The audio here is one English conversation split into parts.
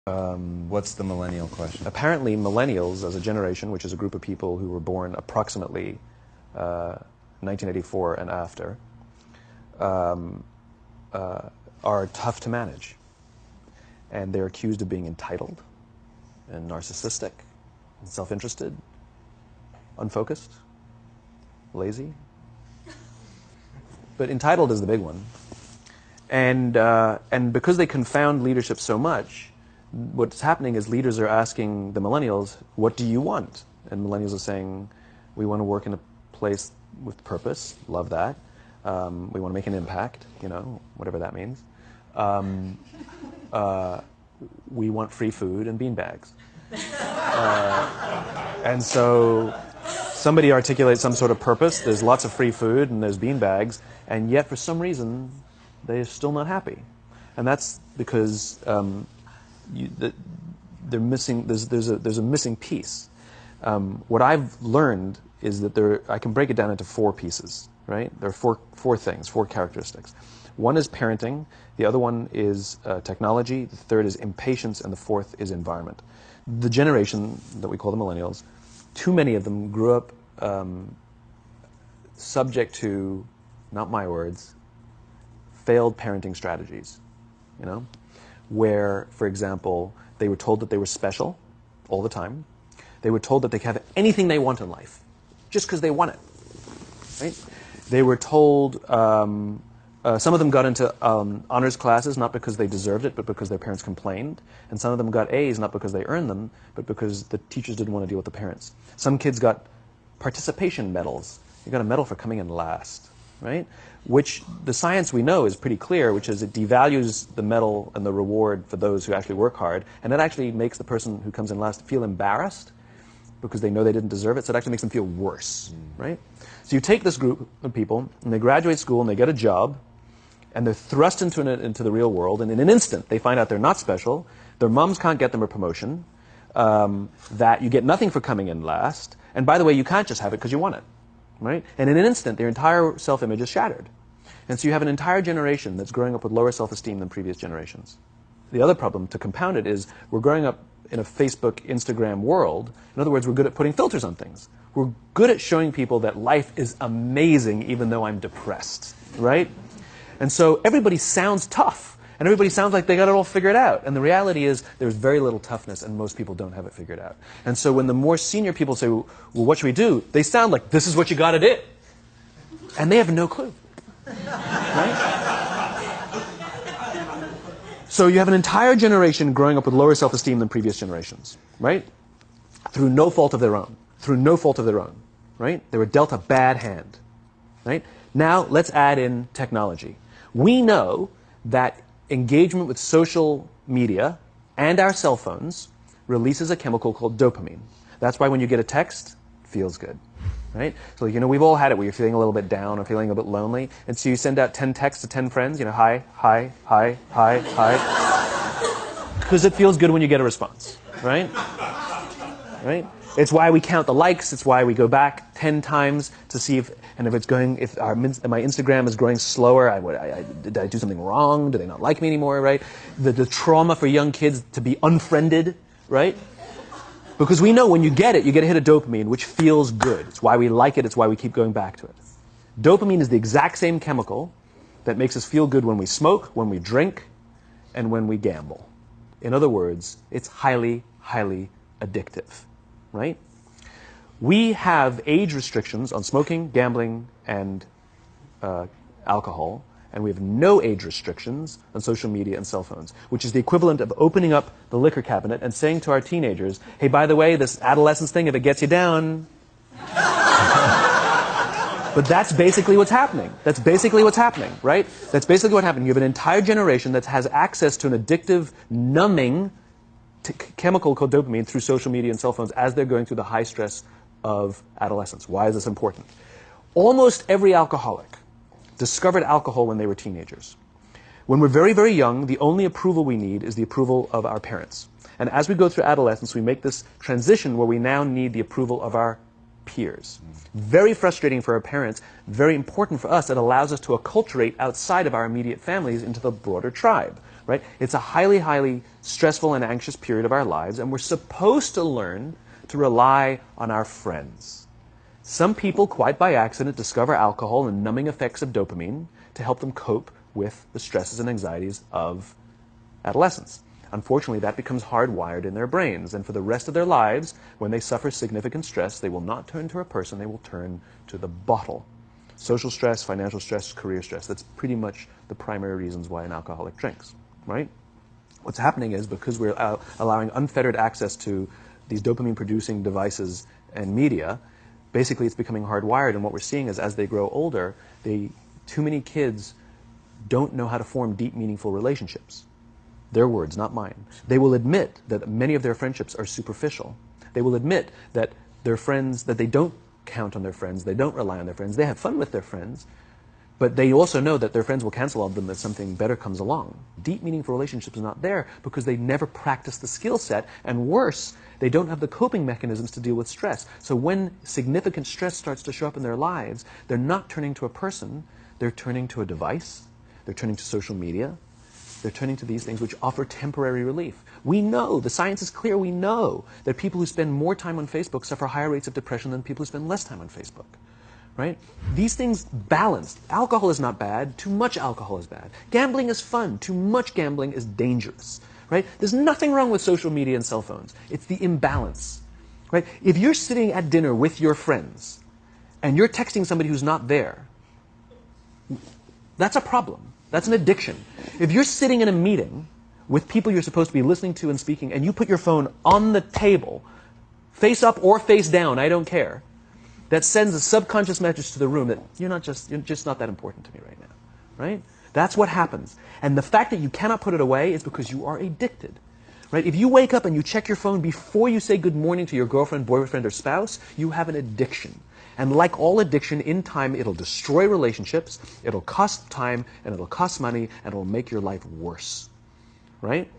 What's the millennial question? Apparently, millennials, as a generation, which is a group of people who were born approximately 1984 and after, are tough to manage. And they're accused of being entitled and narcissistic and self-interested, unfocused, lazy. But entitled is the big one. And because they confound leadership so much, what's happening is leaders are asking the millennials, what do you want? And millennials are saying, we want to work in a place with purpose, love that. We want to make an impact, whatever that means. We want free food and beanbags. And so somebody articulates some sort of purpose, there's lots of free food and there's beanbags, and yet for some reason they're still not happy. And that's because they're missing. There's a missing piece. What I've learned is that I can break it down into four pieces. Right? There are four things, four characteristics. One is parenting. The other one is technology. The third is impatience, and the fourth is environment. The generation that we call the millennials, too many of them grew up subject to, not my words, failed parenting strategies. Where, for example, they were told that they were special all the time. They were told that they could have anything they want in life, just because they want it. Right? They were told, some of them got into honors classes, not because they deserved it, but because their parents complained. And some of them got A's, not because they earned them, but because the teachers didn't want to deal with the parents. Some kids got participation medals. You got a medal for coming in last, right? Which the science we know is pretty clear, which is it devalues the medal and the reward for those who actually work hard, and it actually makes the person who comes in last feel embarrassed because they know they didn't deserve it, so it actually makes them feel worse, right? So you take this group of people, and they graduate school, and they get a job, and they're thrust into the real world, and in an instant, they find out they're not special, their moms can't get them a promotion, that you get nothing for coming in last, and by the way, you can't just have it because you want it, right? And in an instant, their entire self-image is shattered. And so you have an entire generation that's growing up with lower self-esteem than previous generations. The other problem, to compound it, is we're growing up in a Facebook, Instagram world. In other words, we're good at putting filters on things. We're good at showing people that life is amazing even though I'm depressed, right? And so everybody sounds tough, and everybody sounds like they got it all figured out. And the reality is there's very little toughness, and most people don't have it figured out. And so when the more senior people say, well, what should we do? They sound like, this is what you got to do. And they have no clue. Right? So you have an entire generation growing up with lower self-esteem than previous generations, right? Through no fault of their own. Through no fault of their own, right? They were dealt a bad hand, right? Now let's add in technology. We know that engagement with social media and our cell phones releases a chemical called dopamine. That's why when you get a text, it feels good. Right? So, we've all had it where you're feeling a little bit down or feeling a bit lonely. And so you send out 10 texts to 10 friends, hi, hi, hi, hi, hi. Because it feels good when you get a response, right? Right? It's why we count the likes. It's why we go back 10 times to see if my Instagram is growing slower, did I do something wrong? Do they not like me anymore, right? The trauma for young kids to be unfriended, right? Because we know when you get a hit of dopamine, which feels good. It's why we like it. It's why we keep going back to it. Dopamine is the exact same chemical that makes us feel good when we smoke, when we drink, and when we gamble. In other words, it's highly, highly addictive, right? We have age restrictions on smoking, gambling, and alcohol, and we have no age restrictions on social media and cell phones, which is the equivalent of opening up the liquor cabinet and saying to our teenagers, hey, by the way, this adolescence thing, if it gets you down. But that's basically what's happening. That's basically what's happening, right? That's basically what happened. You have an entire generation that has access to an addictive, numbing chemical called dopamine through social media and cell phones as they're going through the high stress of adolescence. Why is this important? Almost every alcoholic discovered alcohol when they were teenagers. When we're very, very young, the only approval we need is the approval of our parents. And as we go through adolescence, we make this transition where we now need the approval of our peers. Very frustrating for our parents, very important for us. It allows us to acculturate outside of our immediate families into the broader tribe. right? It's a highly, highly stressful and anxious period of our lives, and we're supposed to learn to rely on our friends. Some people, quite by accident, discover alcohol and numbing effects of dopamine to help them cope with the stresses and anxieties of adolescence. Unfortunately, that becomes hardwired in their brains, and for the rest of their lives, when they suffer significant stress, they will not turn to a person, they will turn to the bottle. Social stress, financial stress, career stress. That's pretty much the primary reasons why an alcoholic drinks, right? What's happening is because we're allowing unfettered access to these dopamine-producing devices and media, basically it's becoming hardwired, and what we're seeing is as they grow older, too many kids don't know how to form deep, meaningful relationships. Their words, not mine. They will admit that many of their friendships are superficial. They will admit that their friends, that they don't count on their friends, they don't rely on their friends, they have fun with their friends, but they also know that their friends will cancel on them if something better comes along. Deep, meaningful relationships are not there because they never practice the skill set, and worse, they don't have the coping mechanisms to deal with stress. So when significant stress starts to show up in their lives, they're not turning to a person, they're turning to a device, they're turning to social media, they're turning to these things which offer temporary relief. We know, the science is clear, we know that people who spend more time on Facebook suffer higher rates of depression than people who spend less time on Facebook. Right? These things balanced. Alcohol is not bad. Too much alcohol is bad. Gambling is fun. Too much gambling is dangerous. Right? There's nothing wrong with social media and cell phones. It's the imbalance. Right? If you're sitting at dinner with your friends and you're texting somebody who's not there, that's a problem. That's an addiction. If you're sitting in a meeting with people you're supposed to be listening to and speaking, and you put your phone on the table, face up or face down, I don't care, that sends a subconscious message to the room that you're just not that important to me right now. Right? That's what happens. And the fact that you cannot put it away is because you are addicted. Right? If you wake up and you check your phone before you say good morning to your girlfriend, boyfriend, or spouse, you have an addiction. And like all addiction, in time, it'll destroy relationships, it'll cost time, and it'll cost money, and it'll make your life worse. Right?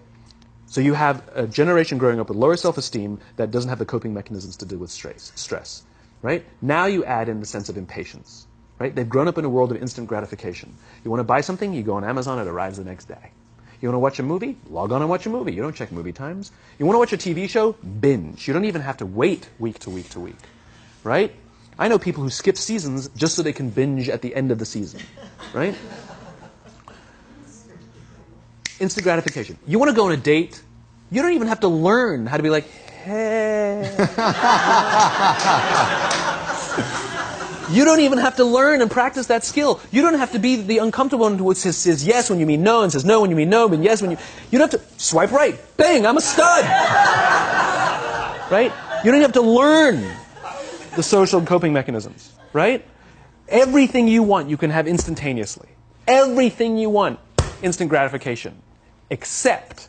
So you have a generation growing up with lower self-esteem that doesn't have the coping mechanisms to deal with stress. Right? Now you add in the sense of impatience. Right? They've grown up in a world of instant gratification. You want to buy something, you go on Amazon, it arrives the next day. You want to watch a movie? Log on and watch a movie. You don't check movie times. You want to watch a TV show? Binge. You don't even have to wait week to week to week. Right? I know people who skip seasons just so they can binge at the end of the season. Right? Instant gratification. You want to go on a date? You don't even have to learn how to be like, hey. You don't even have to learn and practice that skill. You don't have to be the uncomfortable one who says yes when you mean no and says no when you mean no, but yes when you... You don't have to swipe right. Bang, I'm a stud. Right? You don't have to learn the social coping mechanisms. Right? Everything you want, you can have instantaneously. Everything you want, instant gratification. Except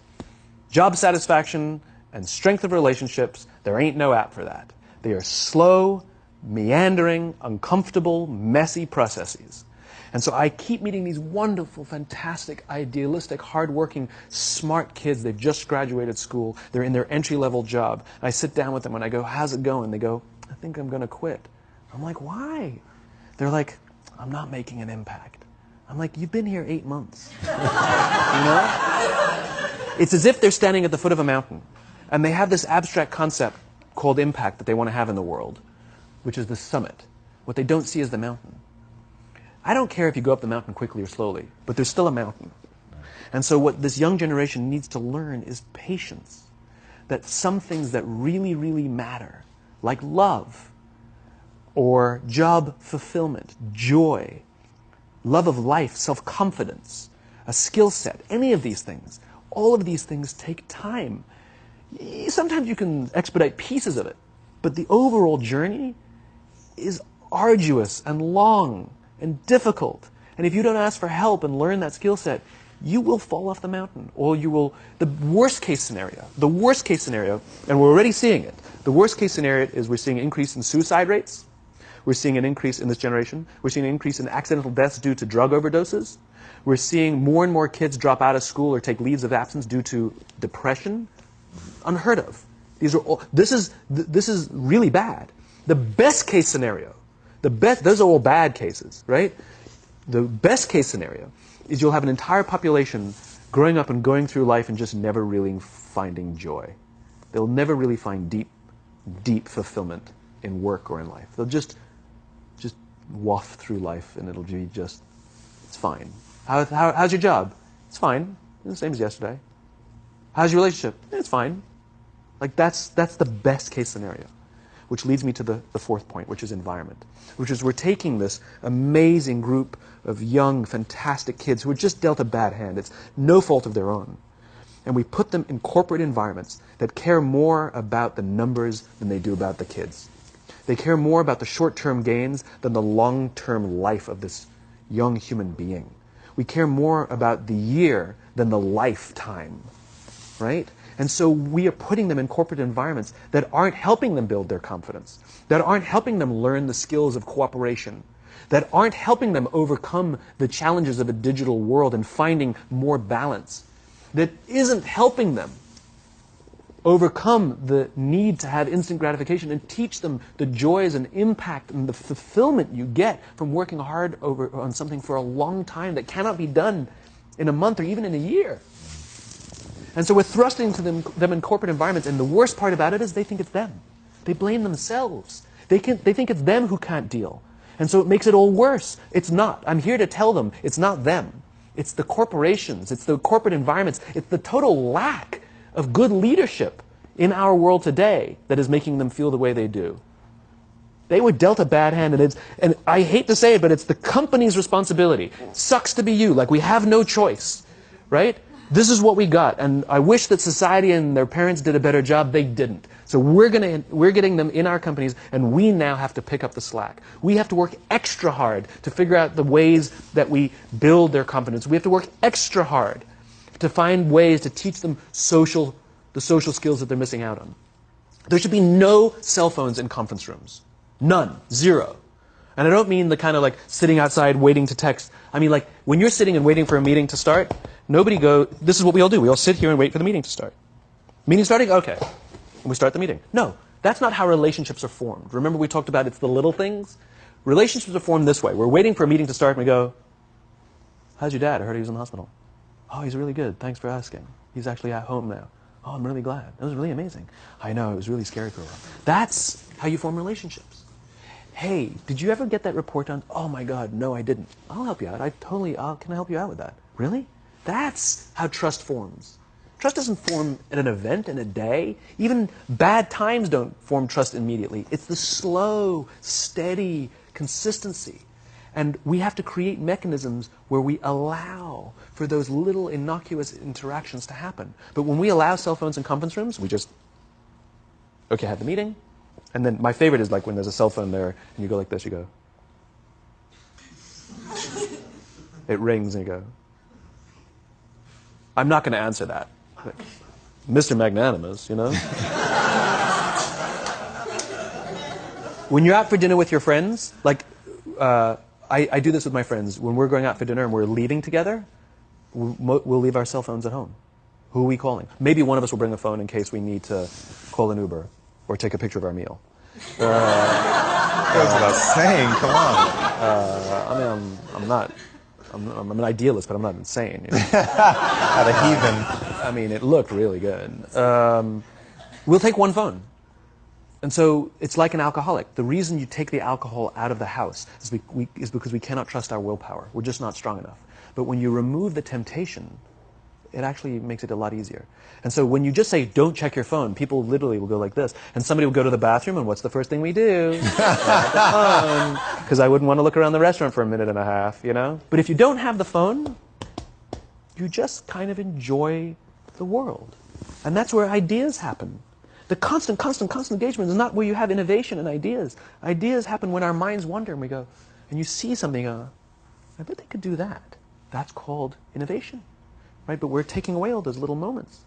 job satisfaction and strength of relationships, there ain't no app for that. They are slow, meandering, uncomfortable, messy processes. And so I keep meeting these wonderful, fantastic, idealistic, hardworking, smart kids. They've just graduated school. They're in their entry-level job. And I sit down with them and I go, how's it going? They go, I think I'm going to quit. I'm like, why? They're like, I'm not making an impact. I'm like, you've been here 8 months. You know? It's as if they're standing at the foot of a mountain and they have this abstract concept called impact that they want to have in the world, which is the summit. What they don't see is the mountain. I don't care if you go up the mountain quickly or slowly, but there's still a mountain. And so what this young generation needs to learn is patience. That some things that really, really matter, like love, or job fulfillment, joy, love of life, self-confidence, a skill set, any of these things, all of these things take time. Sometimes you can expedite pieces of it, but the overall journey is arduous and long and difficult. And if you don't ask for help and learn that skill set, you will fall off the mountain. Or you will, the worst case scenario, and we're already seeing it, the worst case scenario is we're seeing an increase in suicide rates. We're seeing an increase in this generation. We're seeing an increase in accidental deaths due to drug overdoses. We're seeing more and more kids drop out of school or take leaves of absence due to depression. Unheard of. These are all, this is really bad. The best case scenario, those are all bad cases, right? The best case scenario is you'll have an entire population growing up and going through life and just never really finding joy. They'll never really find deep fulfillment in work or in life. They'll just waft through life and it'll be just, it's fine. How's your job? It's fine. It's the same as yesterday. How's your relationship? It's fine. Like that's the best case scenario. Which leads me to the fourth point, which is environment. Which is we're taking this amazing group of young, fantastic kids who are just dealt a bad hand. It's no fault of their own. And we put them in corporate environments that care more about the numbers than they do about the kids. They care more about the short-term gains than the long-term life of this young human being. We care more about the year than the lifetime, right? And so we are putting them in corporate environments that aren't helping them build their confidence, that aren't helping them learn the skills of cooperation, that aren't helping them overcome the challenges of a digital world and finding more balance, that isn't helping them overcome the need to have instant gratification and teach them the joys and impact and the fulfillment you get from working hard on something for a long time that cannot be done in a month or even in a year. And so we're thrusting to them in corporate environments, and the worst part about it is they think it's them. They blame themselves. They think it's them who can't deal. And so it makes it all worse. It's not. I'm here to tell them it's not them. It's the corporations. It's the corporate environments. It's the total lack of good leadership in our world today that is making them feel the way they do. They were dealt a bad hand, and I hate to say it, but it's the company's responsibility. It sucks to be you. Like, we have no choice, right? This is what we got, and I wish that society and their parents did a better job. They didn't. So we're getting them in our companies, and we now have to pick up the slack. We have to work extra hard to figure out the ways that we build their confidence. We have to work extra hard to find ways to teach them the social skills that they're missing out on. There should be no cell phones in conference rooms. None. Zero. And I don't mean the kind of like sitting outside waiting to text. I mean like when you're sitting and waiting for a meeting to start, this is what we all do. We all sit here and wait for the meeting to start. Meeting starting? Okay. And we start the meeting. No, that's not how relationships are formed. Remember we talked about it's the little things? Relationships are formed this way. We're waiting for a meeting to start and we go, how's your dad? I heard he was in the hospital. Oh, he's really good. Thanks for asking. He's actually at home now. Oh, I'm really glad. It was really amazing. I know, it was really scary for a while. That's how you form relationships. Hey, did you ever get that report done? Oh my God, no, I didn't. I'll help you out. Can I help you out with that? Really? That's how trust forms. Trust doesn't form at an event in a day. Even bad times don't form trust immediately. It's the slow, steady consistency. And we have to create mechanisms where we allow for those little innocuous interactions to happen. But when we allow cell phones in conference rooms, we just, okay, have the meeting. And then my favorite is like when there's a cell phone there and you go like this, you go. It rings and you go. I'm not going to answer that. Mr. Magnanimous, you know? When you're out for dinner with your friends, like, I do this with my friends. When we're going out for dinner and we're leaving together, we'll leave our cell phones at home. Who are we calling? Maybe one of us will bring a phone in case we need to call an Uber or take a picture of our meal. Goes without saying, come on. I mean, I'm an idealist, but I'm not insane. You know? Not a heathen. I mean, it looked really good. We'll take one phone. And so it's like an alcoholic. The reason you take the alcohol out of the house is because we cannot trust our willpower. We're just not strong enough. But when you remove the temptation, it actually makes it a lot easier. And so when you just say, don't check your phone, people literally will go like this. And somebody will go to the bathroom, and what's the first thing we do? Because I wouldn't want to look around the restaurant for a minute and a half, you know? But if you don't have the phone, you just kind of enjoy the world. And that's where ideas happen. The constant engagement is not where you have innovation and ideas. Ideas happen when our minds wander and we go, and you see something, I bet they could do that. That's called innovation, right? But we're taking away all those little moments,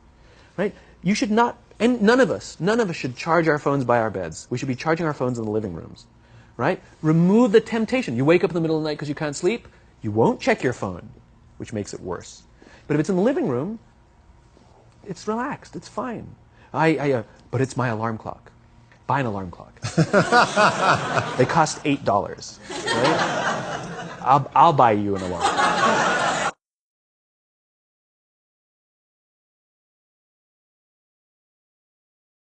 right? You should not, and none of us should charge our phones by our beds. We should be charging our phones in the living rooms, right? Remove the temptation. You wake up in the middle of the night because you can't sleep, you won't check your phone, which makes it worse. But if it's in the living room, it's relaxed, it's fine. But it's my alarm clock. Buy an alarm clock. They cost $8. Right? I'll buy you an alarm clock.